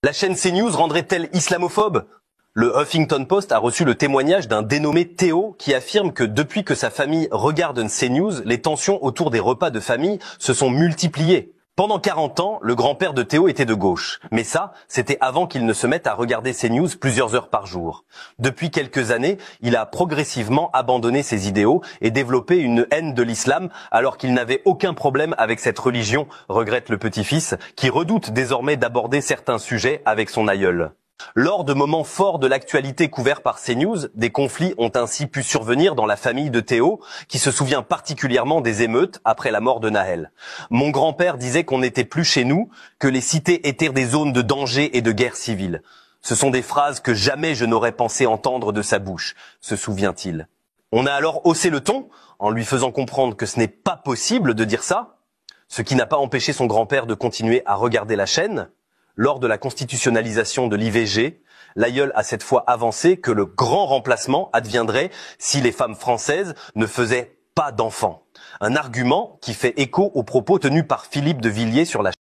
La chaîne CNews rendrait-elle islamophobe? Le Huffington Post a reçu le témoignage d'un dénommé Théo qui affirme que depuis que sa famille regarde CNews, les tensions autour des repas de famille se sont multipliées. Pendant 40 ans, le grand-père de Théo était de gauche. Mais ça, c'était avant qu'il ne se mette à regarder CNews plusieurs heures par jour. Depuis quelques années, il a progressivement abandonné ses idéaux et développé une haine de l'islam alors qu'il n'avait aucun problème avec cette religion, regrette le petit-fils, qui redoute désormais d'aborder certains sujets avec son aïeul. Lors de moments forts de l'actualité couverts par CNews, des conflits ont ainsi pu survenir dans la famille de Théo, qui se souvient particulièrement des émeutes après la mort de Nahel. Mon grand-père disait qu'on n'était plus chez nous, que les cités étaient des zones de danger et de guerre civile. Ce sont des phrases que jamais je n'aurais pensé entendre de sa bouche, se souvient-il. On a alors haussé le ton, en lui faisant comprendre que ce n'est pas possible de dire ça, ce qui n'a pas empêché son grand-père de continuer à regarder la chaîne. Lors de la constitutionnalisation de l'IVG, l'aïeul a cette fois avancé que le grand remplacement adviendrait si les femmes françaises ne faisaient pas d'enfants. Un argument qui fait écho aux propos tenus par Philippe de Villiers sur la chaîne.